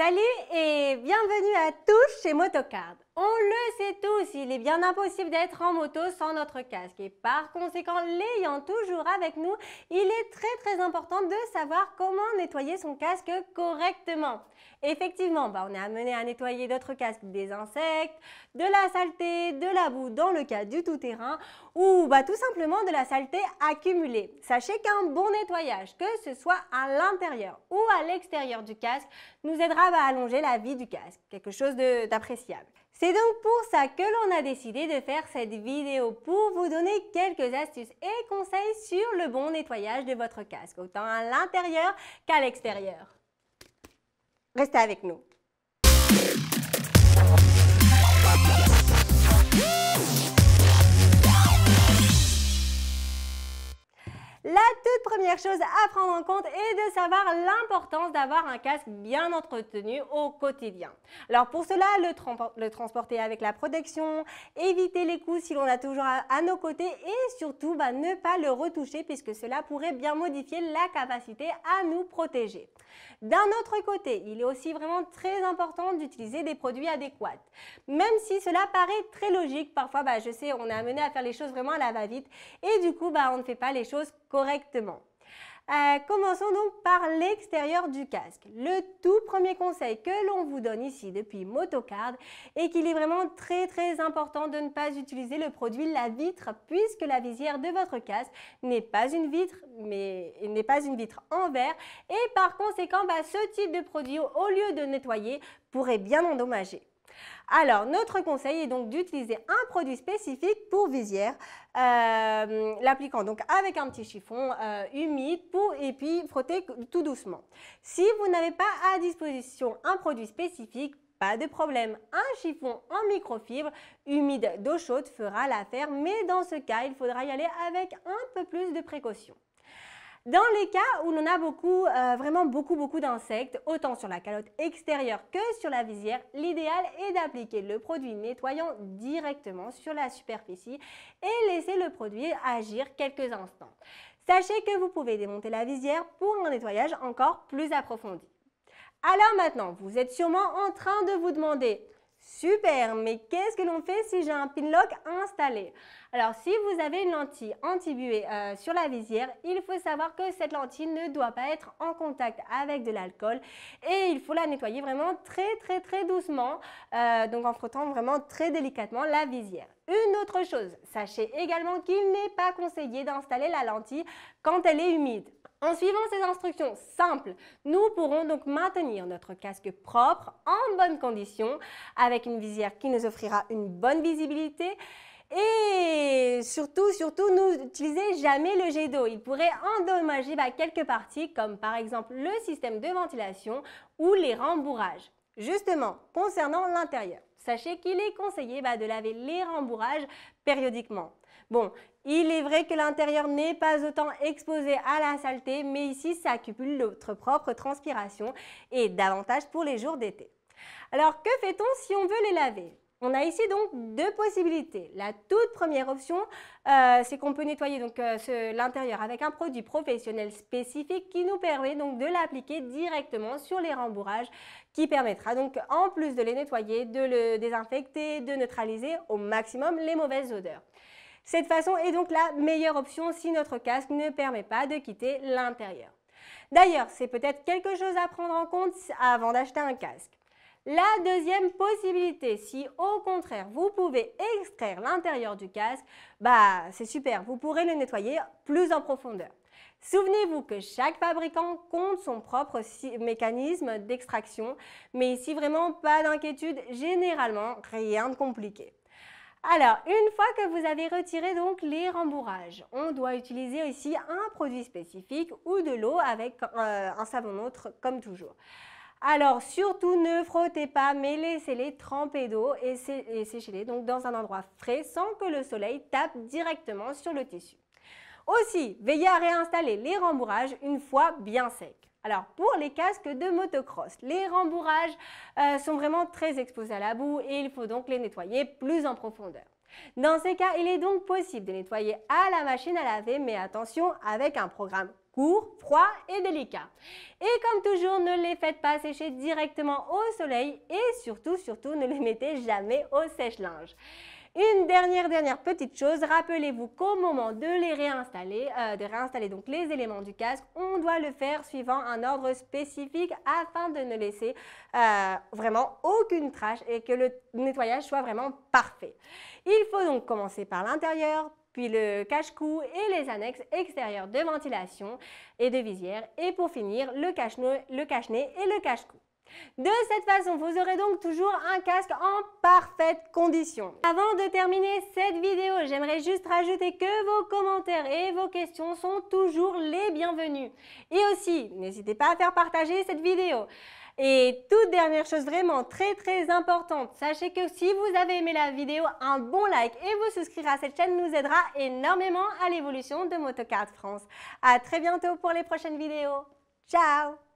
Salut et bienvenue à tous chez Motocard. On le sait tous, il est bien impossible d'être en moto sans notre casque et par conséquent, l'ayant toujours avec nous, il est très important de savoir comment nettoyer son casque correctement. Effectivement, on est amené à nettoyer notre casque des insectes, de la saleté, de la boue dans le cas du tout-terrain ou tout simplement de la saleté accumulée. Sachez qu'un bon nettoyage, que ce soit à l'intérieur ou à l'extérieur du casque, nous aidera à allonger la vie du casque, quelque chose d'appréciable. C'est donc pour ça que l'on a décidé de faire cette vidéo pour vous donner quelques astuces et conseils sur le bon nettoyage de votre casque, autant à l'intérieur qu'à l'extérieur. Restez avec nous. La toute première chose à prendre en compte est de savoir l'importance d'avoir un casque bien entretenu au quotidien. Alors pour cela, le transporter avec la protection, éviter les coups si l'on a toujours à nos côtés et surtout ne pas le retoucher puisque cela pourrait bien modifier la capacité à nous protéger. D'un autre côté, il est aussi vraiment très important d'utiliser des produits adéquats. Même si cela paraît très logique, parfois je sais, on est amené à faire les choses vraiment à la va-vite et du coup on ne fait pas les choses correctement. Commençons donc par l'extérieur du casque. Le tout premier conseil que l'on vous donne ici depuis Motocard est qu'il est vraiment très important de ne pas utiliser le produit la vitre puisque la visière de votre casque n'est pas une vitre mais n'est pas une vitre en verre et par conséquent ce type de produit au lieu de nettoyer pourrait bien endommager. Alors, notre conseil est donc d'utiliser un produit spécifique pour visière, l'appliquant donc avec un petit chiffon humide et puis frotter tout doucement. Si vous n'avez pas à disposition un produit spécifique, pas de problème, un chiffon en microfibre humide d'eau chaude fera l'affaire, mais dans ce cas, il faudra y aller avec un peu plus de précaution. Dans les cas où l'on a vraiment beaucoup d'insectes, autant sur la calotte extérieure que sur la visière, l'idéal est d'appliquer le produit nettoyant directement sur la superficie et laisser le produit agir quelques instants. Sachez que vous pouvez démonter la visière pour un nettoyage encore plus approfondi. Alors maintenant, vous êtes sûrement en train de vous demander « Super, mais qu'est-ce que l'on fait si j'ai un pinlock installé ?» Alors, si vous avez une lentille anti-buée sur la visière, il faut savoir que cette lentille ne doit pas être en contact avec de l'alcool et il faut la nettoyer vraiment très doucement, donc en frottant vraiment très délicatement la visière. Une autre chose, sachez également qu'il n'est pas conseillé d'installer la lentille quand elle est humide. En suivant ces instructions simples, nous pourrons donc maintenir notre casque propre, en bonne condition, avec une visière qui nous offrira une bonne visibilité. Et surtout, n'utilisez jamais le jet d'eau. Il pourrait endommager quelques parties, comme par exemple le système de ventilation ou les rembourrages. Justement, concernant l'intérieur, sachez qu'il est conseillé de laver les rembourrages périodiquement. Bon, il est vrai que l'intérieur n'est pas autant exposé à la saleté, mais ici, ça accumule notre propre transpiration et davantage pour les jours d'été. Alors, que fait-on si on veut les laver ? On a ici donc deux possibilités. La toute première option, c'est qu'on peut nettoyer l'intérieur avec un produit professionnel spécifique qui nous permet donc de l'appliquer directement sur les rembourrages qui permettra donc en plus de les nettoyer, de le désinfecter, de neutraliser au maximum les mauvaises odeurs. Cette façon est donc la meilleure option si notre casque ne permet pas de quitter l'intérieur. D'ailleurs, c'est peut-être quelque chose à prendre en compte avant d'acheter un casque. La deuxième possibilité, si au contraire vous pouvez extraire l'intérieur du casque, c'est super, vous pourrez le nettoyer plus en profondeur. Souvenez-vous que chaque fabricant compte son propre mécanisme d'extraction, mais ici vraiment pas d'inquiétude, généralement rien de compliqué. Alors, une fois que vous avez retiré donc les rembourrages, on doit utiliser ici un produit spécifique ou de l'eau avec un savon neutre comme toujours. Alors, surtout ne frottez pas, mais laissez-les tremper d'eau et séchez-les donc dans un endroit frais sans que le soleil tape directement sur le tissu. Aussi, veillez à réinstaller les rembourrages une fois bien secs. Alors, pour les casques de motocross, les rembourrages sont vraiment très exposés à la boue et il faut donc les nettoyer plus en profondeur. Dans ces cas, il est donc possible de nettoyer à la machine à laver, mais attention, avec un programme court, froid et délicat. Et comme toujours, ne les faites pas sécher directement au soleil et surtout, ne les mettez jamais au sèche-linge. Une dernière petite chose, rappelez-vous qu'au moment de les réinstaller donc les éléments du casque, on doit le faire suivant un ordre spécifique afin de ne laisser vraiment aucune trace et que le nettoyage soit vraiment parfait. Il faut donc commencer par l'intérieur, puis le cache-cou et les annexes extérieures de ventilation et de visière et pour finir le cache-nez et le cache-cou. De cette façon, vous aurez donc toujours un casque en parfaite condition. Avant de terminer cette vidéo, j'aimerais juste rajouter que vos commentaires et vos questions sont toujours les bienvenus. Et aussi, n'hésitez pas à faire partager cette vidéo. Et toute dernière chose vraiment très importante, sachez que si vous avez aimé la vidéo, un bon like et vous souscrire à cette chaîne nous aidera énormément à l'évolution de Moto Kart France. À très bientôt pour les prochaines vidéos. Ciao!